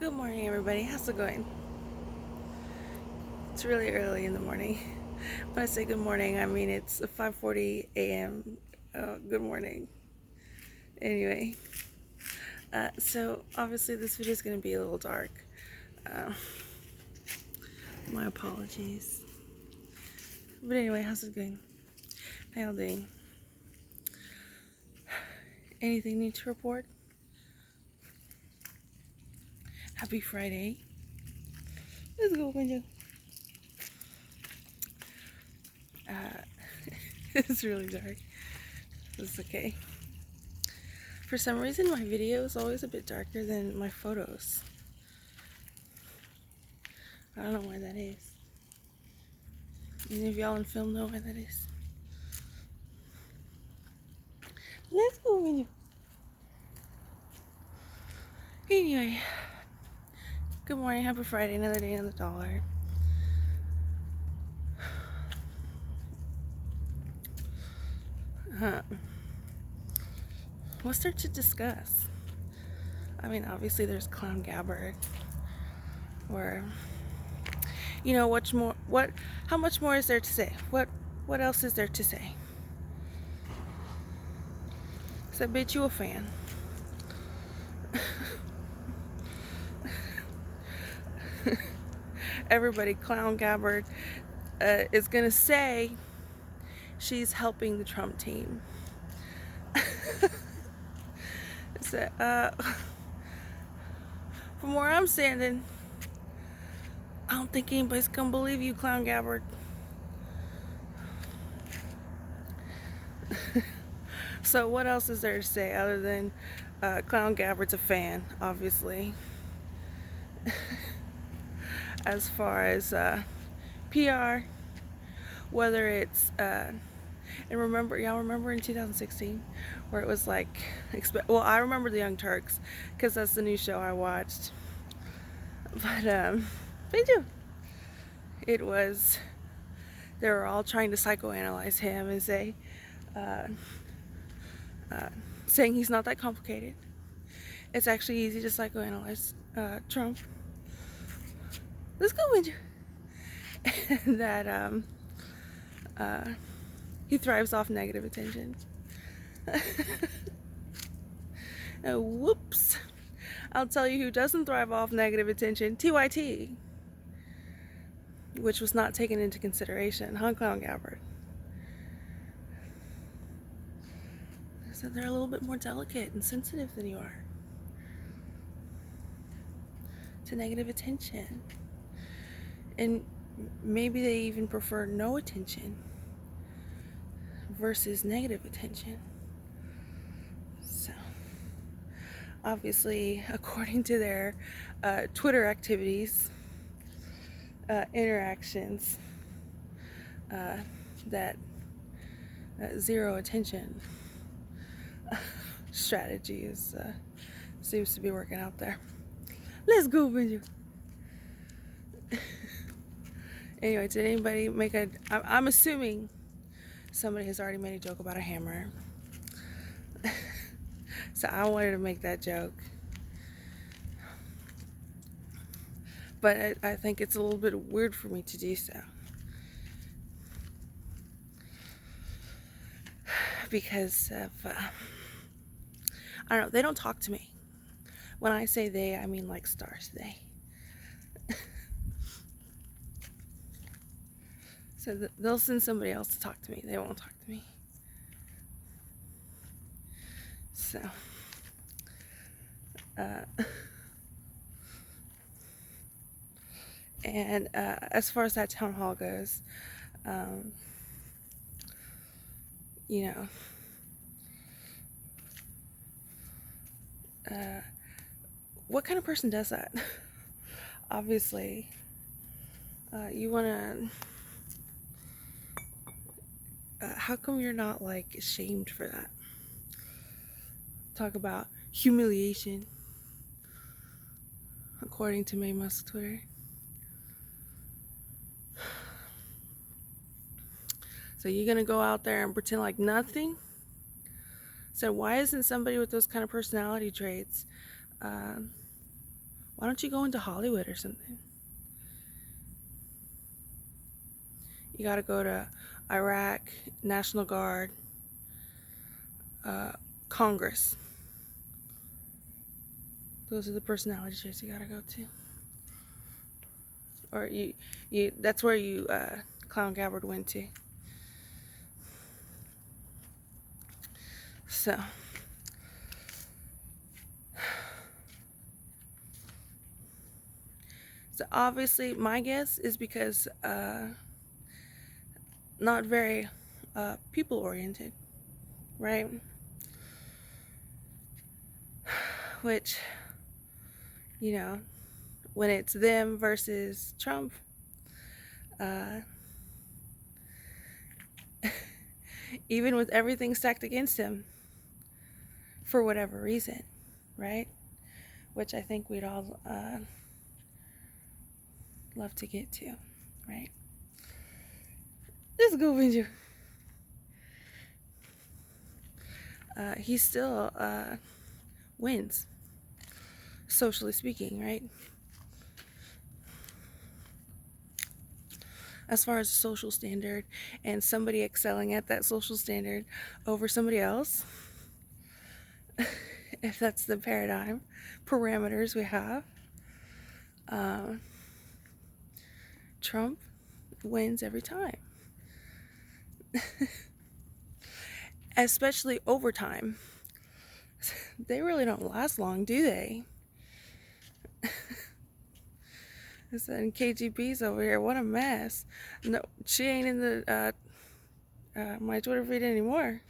Good morning, everybody. How's it going? It's really early in the morning. When I say good morning, I mean it's 5:40 a.m. Good morning. Anyway, so obviously this video is going to be a little dark. Uh, my apologies. But anyway, how's it going? How y'all doing? Anything new to report? Happy Friday. Let's go, Benjo. Uh, it's really dark. It's okay. For some reason, my video is always a bit darker than my photos. I don't know why that is. Any of y'all in film know why that is? Let's go, Benjo. Anyway, good morning, happy Friday, another day on the dollar. Uh, what's there to discuss? I mean, obviously there's Clown Gabbard, or how much more is there to say? What else is there to say? So I bet you a fan. Everybody, Clown Gabbard is gonna say she's helping the Trump team. So, from where I'm standing, I don't think anybody's gonna believe you, Clown Gabbard. So what else is there to say other than Clown Gabbard's a fan, obviously. As far as PR, whether it's and y'all remember in 2016 where it was like, well, I remember the Young Turks because that's the new show I watched. But they do. It was, they were all trying to psychoanalyze him and say, saying he's not that complicated. It's actually easy to psychoanalyze Trump. Let's go, Winter. That he thrives off negative attention. Whoops. I'll tell you who doesn't thrive off negative attention. TYT. Which was not taken into consideration. Clown Gabbard. So they're a little bit more delicate and sensitive than you are to negative attention. And maybe they even prefer no attention versus negative attention. So, obviously, according to their Twitter activities, interactions, that zero attention strategy seems to be working out there. Let's go, Benji. Anyway, did anybody make I'm assuming somebody has already made a joke about a hammer. So I wanted to make that joke. But I think it's a little bit weird for me to do so. Because of, I don't know, they don't talk to me. When I say they, I mean like stars, they. So they'll send somebody else to talk to me. They won't talk to me. So, and as far as that town hall goes, you know, what kind of person does that? Obviously, you want to, how come you're not like ashamed for that? Talk about humiliation, according to May Musk Twitter. So you're gonna go out there and pretend like nothing? So why isn't somebody with those kind of personality traits, why Why don't you go into Hollywood or something? You gotta go to Iraq, National Guard, Congress. Those are the personality traits you gotta go to. Or that's where you Clown Gabbard went to. So obviously my guess is because not very people oriented, right? Which, you know, when it's them versus Trump, even with everything stacked against him, for whatever reason, right? Which I think we'd all love to get to, right? Let's go, Benji. He still wins, socially speaking, right? As far as a social standard and somebody excelling at that social standard over somebody else, if that's the parameters we have, Trump wins every time. Especially over time. They really don't last long, do they? And KGP's over here. What a mess. No, she ain't in the my Twitter feed anymore.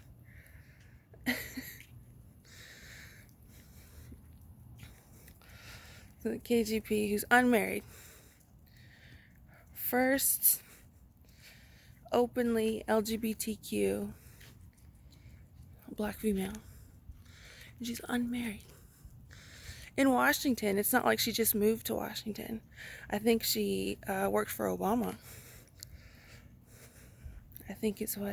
So the KGP, who's unmarried, first openly LGBTQ black female, and she's unmarried. In Washington, it's not like she just moved to Washington. I think she worked for Obama. I think it's what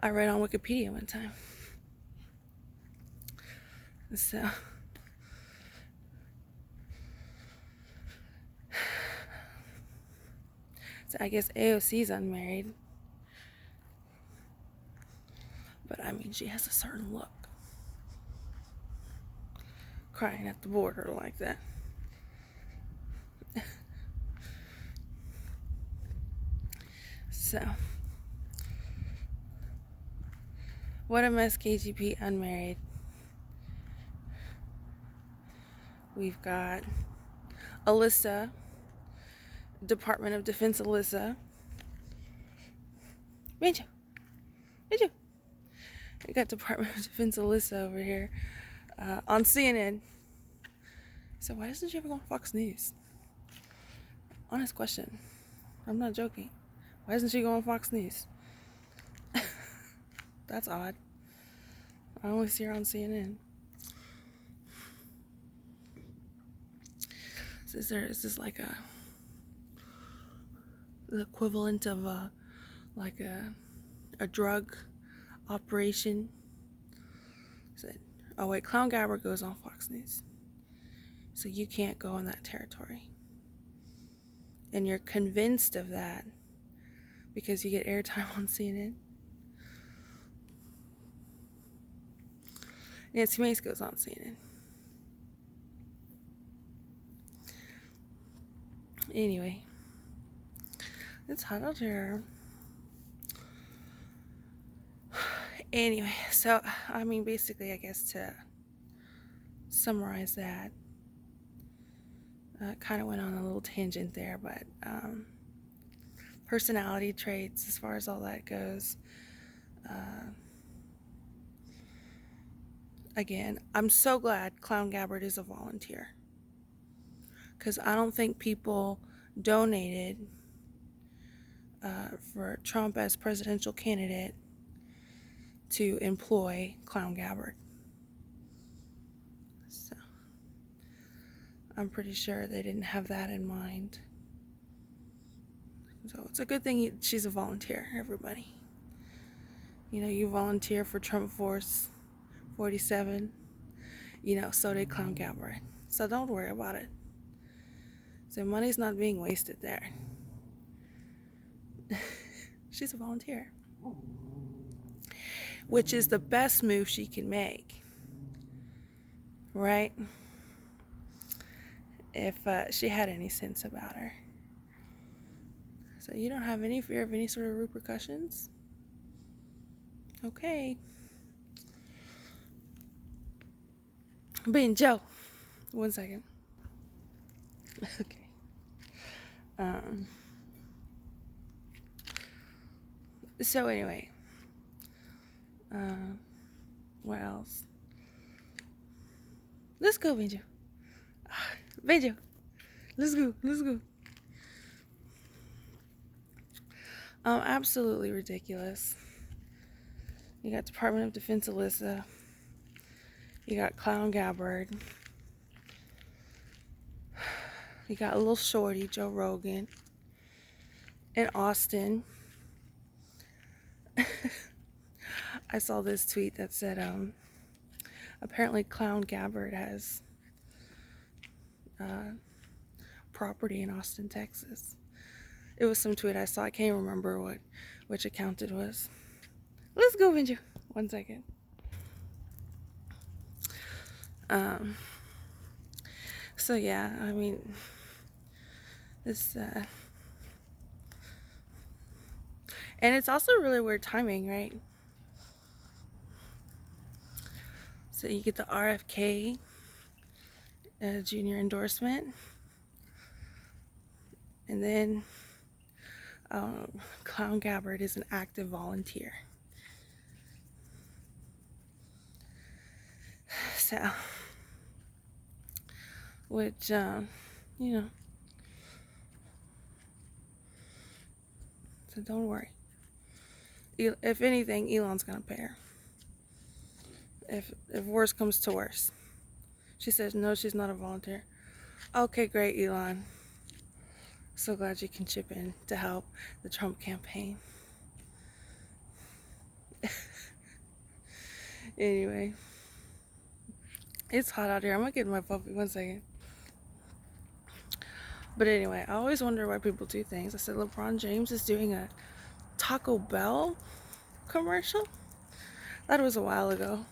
I read on Wikipedia one time. So I guess AOC's unmarried. But I mean, she has a certain look. Crying at the border like that. So, what a mess, KGP unmarried. We've got Alyssa, Department of Defense Alyssa. Manju. We got Department of Defense Alyssa over here on CNN. So why doesn't she ever go on Fox News? Honest question. I'm not joking. Why doesn't she go on Fox News? That's odd. I only see her on CNN. So is this like the equivalent of a drug operation? Said, oh wait, Clown Gabbard goes on Fox News, so you can't go in that territory. And you're convinced of that because you get airtime on CNN. Nancy Mace goes on CNN. Anyway, it's hot out here. Anyway, so I mean, basically, I guess to summarize that, kind of went on a little tangent there, but personality traits, as far as all that goes, again, I'm so glad Clown Gabbard is a volunteer, because I don't think people donated for Trump as presidential candidate to employ Clown Gabbard. So I'm pretty sure they didn't have that in mind. So it's a good thing she's a volunteer, everybody. You know, you volunteer for Trump Force 47. You know, so did Clown Gabbard. so don't worry about it. So money's not being wasted there. She's a volunteer, which is the best move she can make, right? If she had any sense about her. So you don't have any fear of any sort of repercussions? Okay. Joe. 1 second. Okay. So anyway. What else? Let's go, Benjo. Benjo. Let's go. Let's go. Absolutely ridiculous. You got Department of Defense Alyssa. You got Clown Gabbard. You got a little shorty, Joe Rogan. And Austin. I saw this tweet that said, apparently Clown Gabbard has property in Austin, Texas. It was some tweet I saw. I can't remember which account it was. Let's go, Benjo. 1 second. So yeah, I mean, this, and it's also really weird timing, right? So you get the RFK junior endorsement, and then Clown Gabbard is an active volunteer. So, which, you know, so don't worry. If anything, Elon's gonna pay her. If worse comes to worse. She says, no, she's not a volunteer. Okay, great, Elon. So glad you can chip in to help the Trump campaign. Anyway. It's hot out here. I'm gonna get my puppy 1 second. But anyway, I always wonder why people do things. I said LeBron James is doing a Taco Bell commercial. That was a while ago.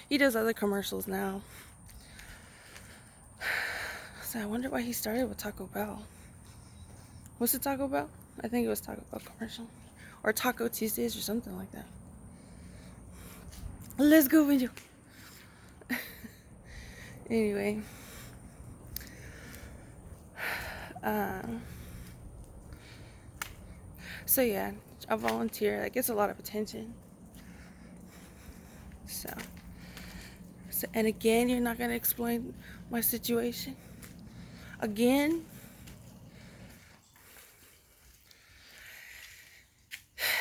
He does other commercials now. So I wonder why he started with Taco Bell. Was it Taco Bell? I think it was Taco Bell commercial. Or Taco Tuesdays or something like that. Let's go, Benjo. Anyway. So yeah, a volunteer that gets a lot of attention. So and again, you're not gonna explain my situation? Again?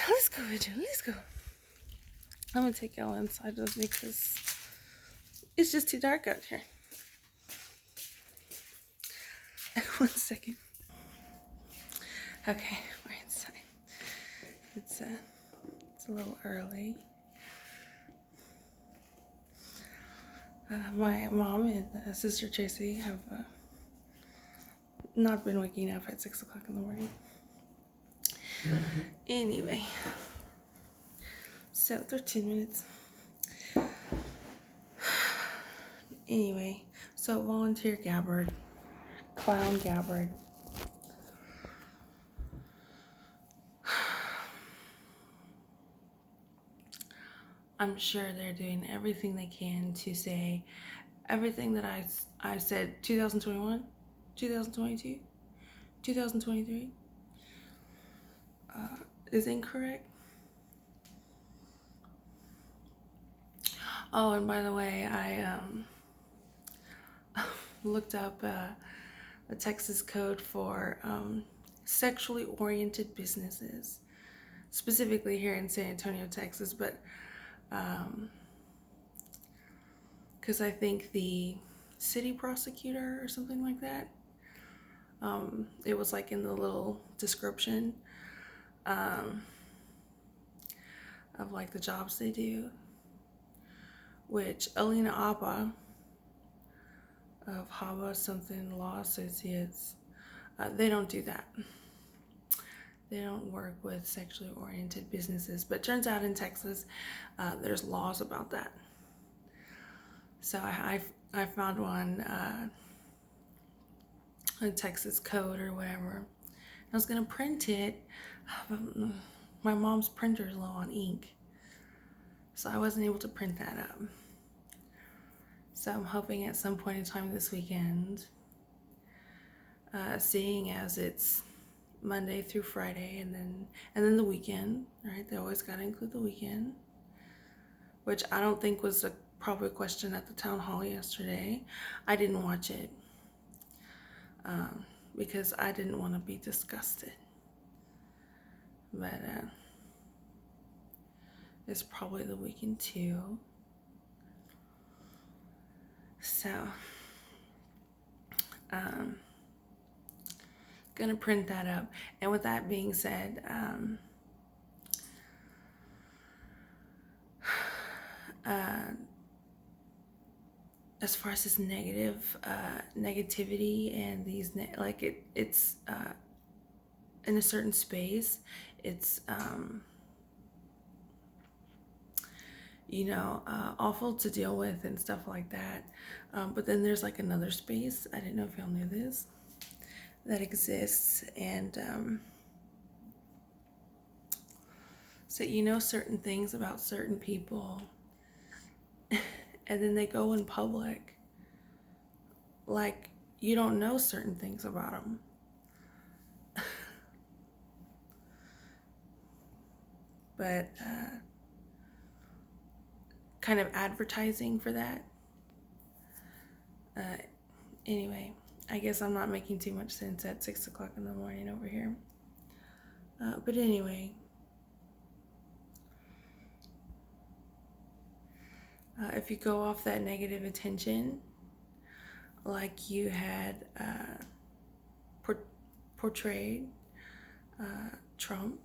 Let's go, Benjo. Let's go. I'm gonna take y'all inside with me because it's just too dark out here. 1 second. Okay, we're inside. It's a little early. My mom and sister Tracy have not been waking up at 6 o'clock in the morning. Anyway, so 13 minutes. Anyway, so volunteer Gabbard, Clown Gabbard. I'm sure they're doing everything they can to say everything that I said 2021, 2022, 2023 is incorrect. Oh, and by the way, I looked up the Texas code for sexually oriented businesses, specifically here in San Antonio, Texas, but because I think the city prosecutor or something like that, it was like in the little description of like the jobs they do, which Alina Appa of Hava something Law Associates. They don't do that. They don't work with sexually oriented businesses. But turns out in Texas, there's laws about that. So I found one, a Texas code or whatever. I was gonna print it, but my mom's printer is low on ink, so I wasn't able to print that up. So I'm hoping at some point in time this weekend, seeing as it's Monday through Friday and then the weekend, right? They always gotta include the weekend, which I don't think was probably a question at the town hall yesterday. I didn't watch it because I didn't want to be disgusted. But it's probably the weekend too. So, gonna print that up. And with that being said, as far as this negativity and these it's in a certain space, it's awful to deal with and stuff like that. But then there's like another space, I didn't know if y'all knew this, that exists, and so certain things about certain people, and then they go in public like you don't know certain things about them. But kind of advertising for that. Anyway, I guess I'm not making too much sense at 6 o'clock in the morning over here. But anyway, if you go off that negative attention, like you had portrayed Trump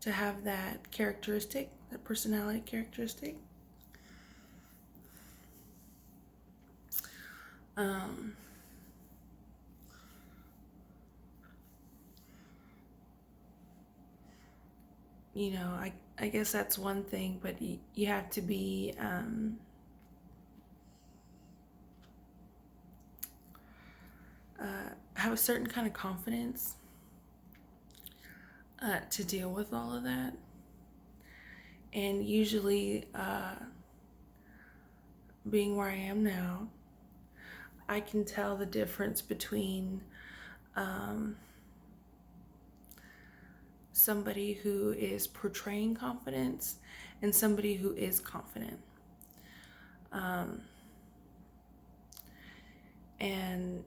to have that characteristic, that personality characteristic, I guess that's one thing, but you have to be have a certain kind of confidence to deal with all of that. And usually, being where I am now, I can tell the difference between somebody who is portraying confidence and somebody who is confident. And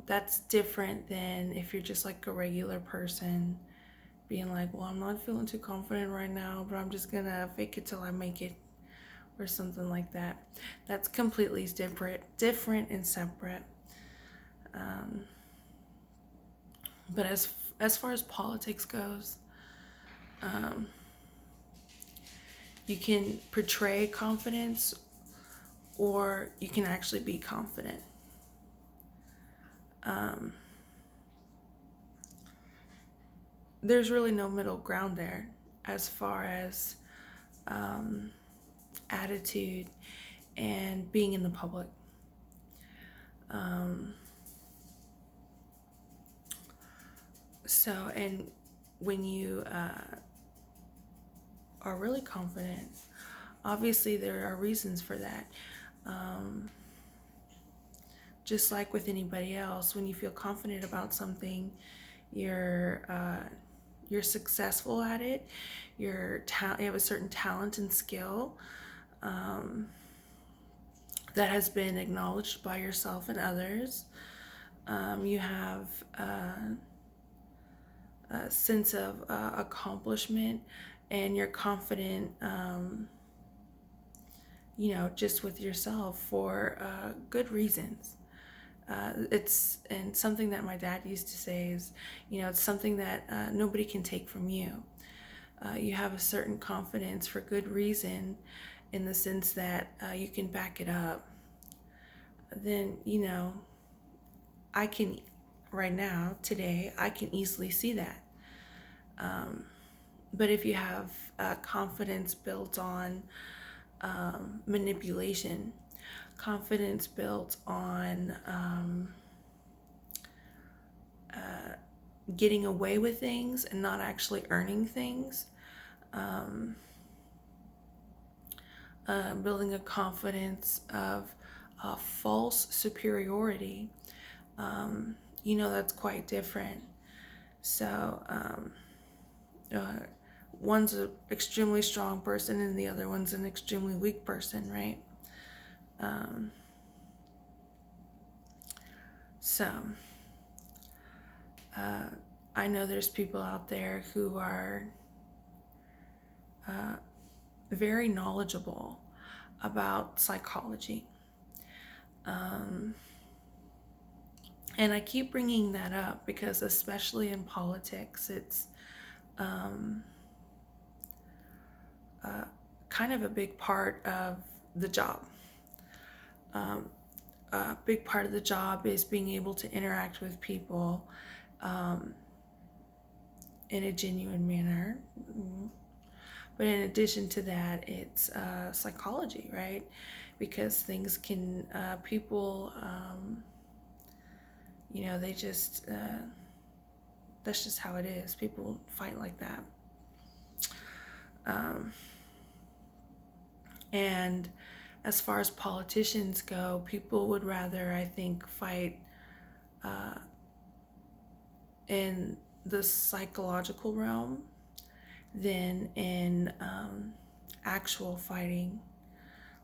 that's different than if you're just like a regular person being like, well, I'm not feeling too confident right now, but I'm just gonna fake it till I make it, or something like that. That's completely different and separate. But as far as politics goes, you can portray confidence, or you can actually be confident. There's really no middle ground there as far as attitude and being in the public. And when you are really confident, obviously there are reasons for that. Just like with anybody else, when you feel confident about something, you're successful at it. You have a certain talent and skill that has been acknowledged by yourself and others. You have a sense of accomplishment, and you're confident, just with yourself for good reasons. And something that my dad used to say is, it's something that nobody can take from you. You have a certain confidence for good reason, in the sense that you can back it up. then, I can, right now, today, I can easily see that. But if you have confidence built on manipulation, confidence built on getting away with things and not actually earning things, building a confidence of false superiority, that's quite different. So, one's an extremely strong person and the other one's an extremely weak person, right? So, I know there's people out there who are very knowledgeable about psychology. And I keep bringing that up because, especially in politics, it's kind of a big part of the job. A big part of the job is being able to interact with people in a genuine manner. But in addition to that, it's psychology, right? Because things can, people, they just, that's just how it is. People fight like that. And as far as politicians go, people would rather, I think, fight in the psychological realm than in actual fighting,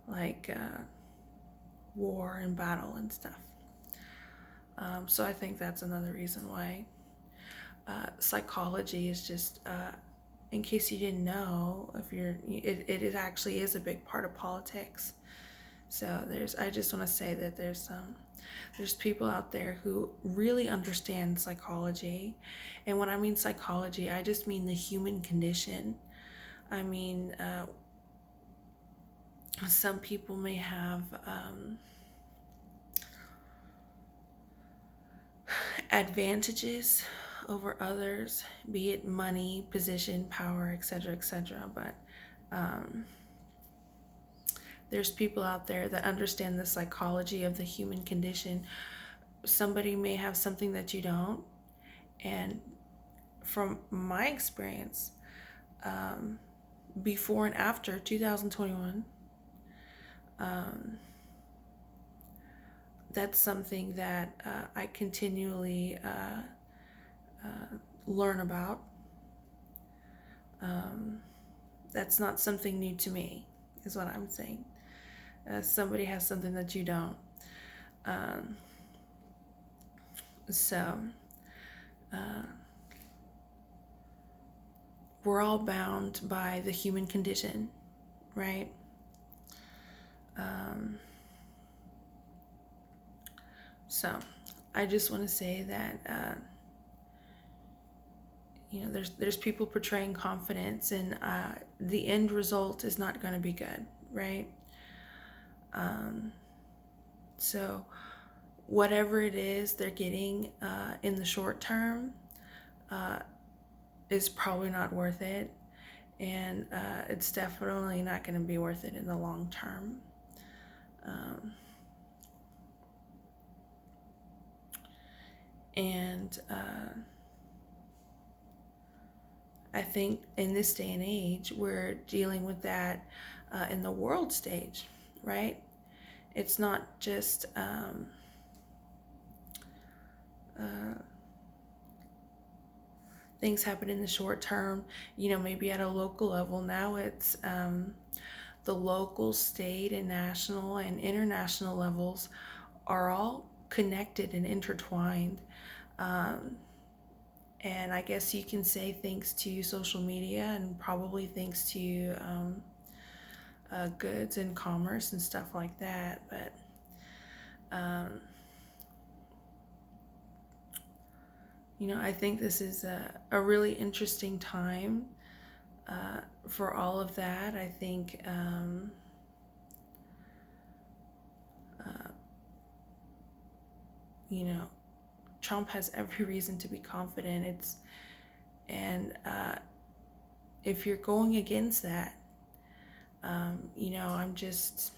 like war and battle and stuff. So I think that's another reason why psychology is just, in case you didn't know, it actually is a big part of politics. So I just want to say that there's people out there who really understand psychology. And when I mean psychology, I just mean the human condition. I mean, some people may have advantages over others, be it money, position, power, etc., etc. But there's people out there that understand the psychology of the human condition. Somebody may have something that you don't. And from my experience, before and after 2021, that's something that I continually learn about. That's not something new to me, is what I'm saying. Somebody has something that you don't. So we're all bound by the human condition, right? So I just want to say that there's people portraying confidence, and the end result is not going to be good, right? So whatever it is they're getting in the short term is probably not worth it, and it's definitely not going to be worth it in the long term. And I think in this day and age, we're dealing with that in the world stage, right? It's not just things happen in the short term, maybe at a local level. Now it's the local, state, and national and international levels are all connected and intertwined. And I guess you can say thanks to social media and probably thanks to goods and commerce and stuff like that. But I think this is a really interesting time for all of that. I think you know, Trump has every reason to be confident. If you're going against that, I'm just,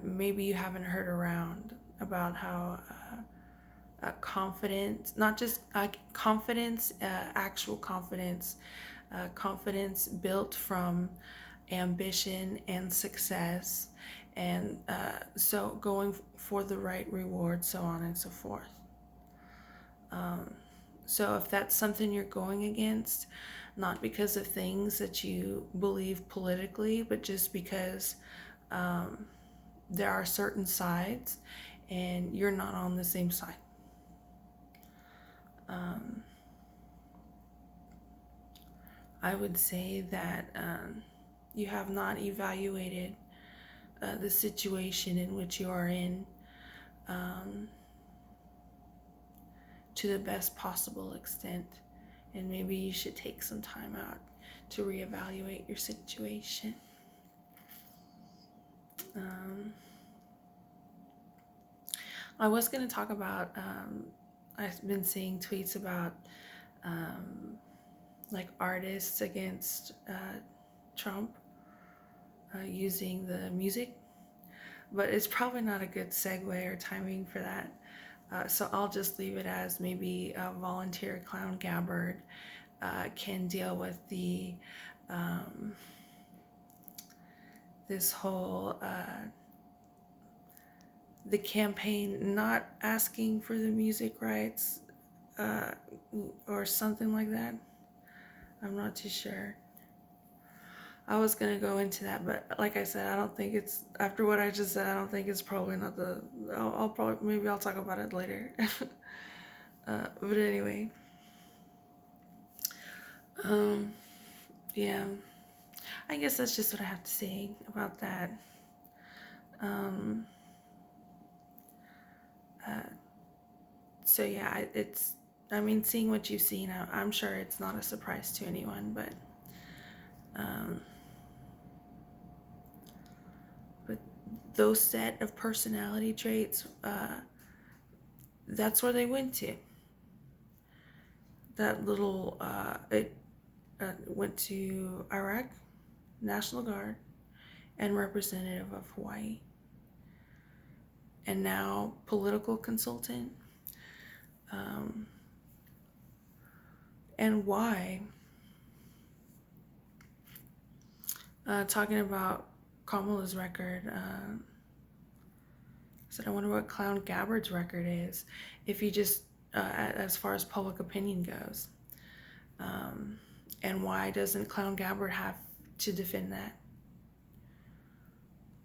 maybe you haven't heard around about how confidence, not just confidence, actual confidence, confidence built from ambition and success, and so going for the right reward, so on and so forth. So if that's something you're going against, not because of things that you believe politically, but just because there are certain sides and you're not on the same side. I would say that you have not evaluated the situation in which you are in to the best possible extent. And maybe you should take some time out to reevaluate your situation. I was going to talk about, I've been seeing tweets about like artists against Trump using the music, but it's probably not a good segue or timing for that. So I'll just leave it as maybe Volunteer Clown Gabbard can deal with this whole the campaign not asking for the music rights or something like that. I'm not too sure. I was gonna go into that, but like I said, I don't think it's, after what I just said, I don't think it's probably not I'll probably, maybe I'll talk about it later. But anyway, yeah, I guess that's just what I have to say about that. So yeah, seeing what you've seen, I'm sure it's not a surprise to anyone, but those set of personality traits, that's where they went to. That little, it went to Iraq, National Guard, and representative of Hawaii. And now political consultant. And why? Talking about Kamala's record, I said, I wonder what Clown Gabbard's record is, if you just, as far as public opinion goes. And why doesn't Clown Gabbard have to defend that?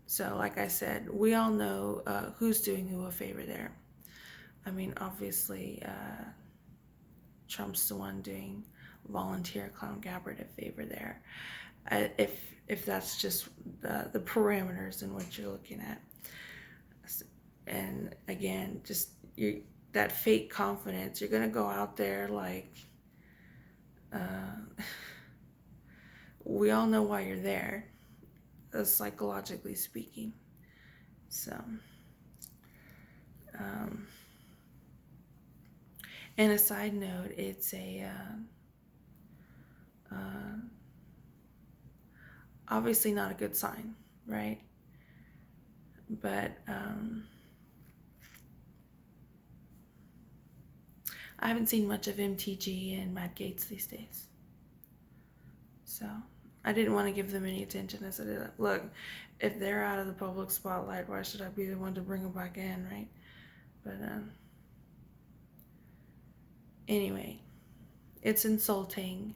So, like I said, we all know who's doing who a favor there. I mean, obviously, Trump's the one doing Volunteer Clown Gabbard a favor there. If that's just the parameters in what you're looking at. And again, just that fake confidence, you're gonna go out there like, we all know why you're there, psychologically speaking. So, and a side note, it's obviously not a good sign, right? But I haven't seen much of MTG and Matt Gaetz these days. So I didn't want to give them any attention. I said, look, if they're out of the public spotlight, why should I be the one to bring them back in, right? But anyway, it's insulting.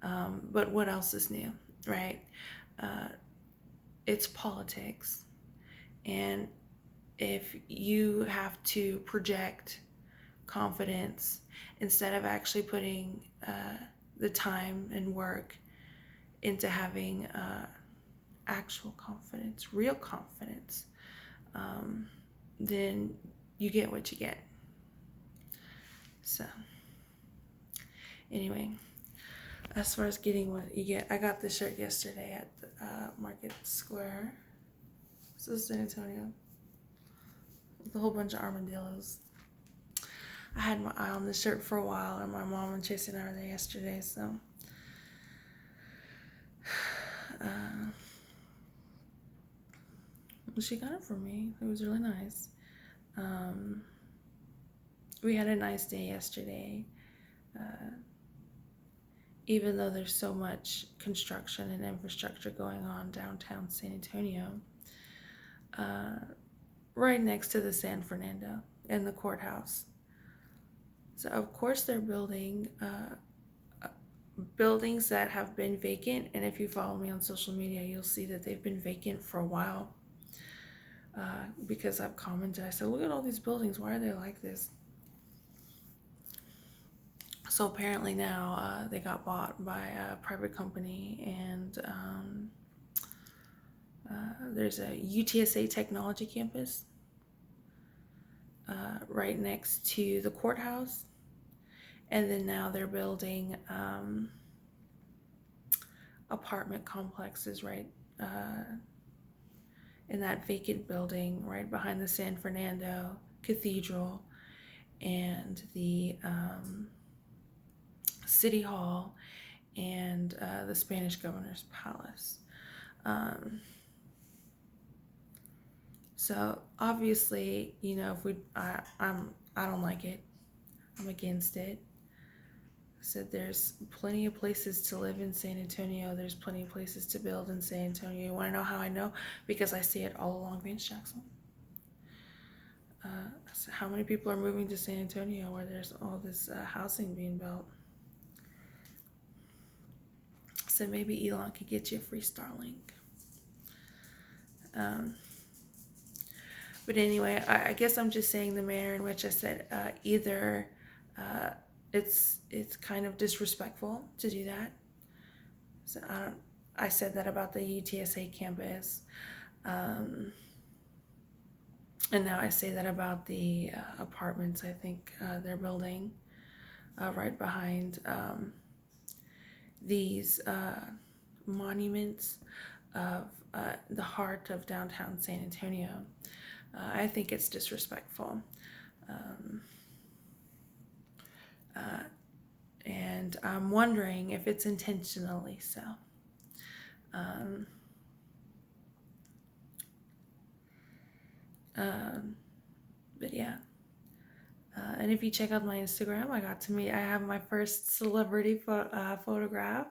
But what else is new, right? It's politics. And if you have to project confidence instead of actually putting the time and work into having actual confidence, real confidence, then you get what you get. So anyway, as far as getting what you get, I got this shirt yesterday at the Market Square. This is San Antonio. With a whole bunch of armadillos. I had my eye on the shirt for a while, and my mom and Chase and I were there yesterday, so. She got it for me. It was really nice. We had a nice day yesterday. Even though there's so much construction and infrastructure going on downtown San Antonio, right next to the San Fernando and the courthouse. So of course they're building buildings that have been vacant, and if you follow me on social media, you'll see that they've been vacant for a while. Because I've commented, I said, look at all these buildings, why are they like this? So apparently now they got bought by a private company, and there's a UTSA Technology campus right next to the courthouse, and then now they're building apartment complexes right in that vacant building right behind the San Fernando Cathedral and the City Hall and the Spanish Governor's Palace. So obviously, you know, if I don't like it. I'm against it. Said there's plenty of places to live in San Antonio. There's plenty of places to build in San Antonio. You want to know how I know? Because I see it all along Vance Jackson. So how many people are moving to San Antonio where there's all this housing being built? So maybe Elon could get you a free Starlink. But anyway, I guess I'm just saying the manner in which I said either it's kind of disrespectful to do that. So I said that about the UTSA campus, and now I say that about the apartments. I think they're building right behind these monuments of the heart of downtown San Antonio. I think it's disrespectful. And I'm wondering if it's intentionally so. But yeah. And if you check out my Instagram, I have my first celebrity photograph.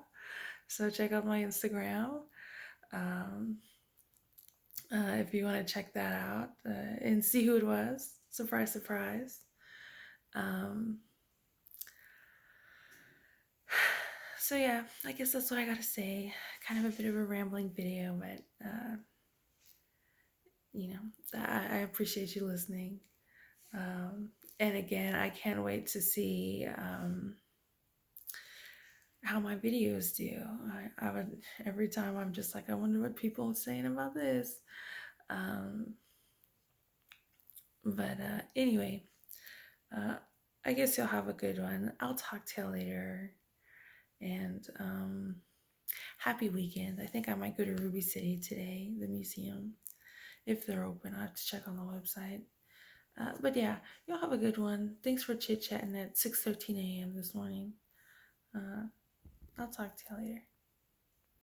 So check out my Instagram. If you want to check that out and see who it was. Surprise, surprise. So yeah, I guess that's what I gotta say. Kind of a bit of a rambling video, but you know, I appreciate you listening. And again, I can't wait to see how my videos do. I would, every time I'm just like, I wonder what people are saying about this. But anyway, I guess you'll have a good one. I'll talk to you later. And happy weekend. I think I might go to Ruby City today, the museum. If they're open, I have to check on the website. But yeah, y'all have a good one. Thanks for chit-chatting at 6:13 a.m. this morning. I'll talk to you later.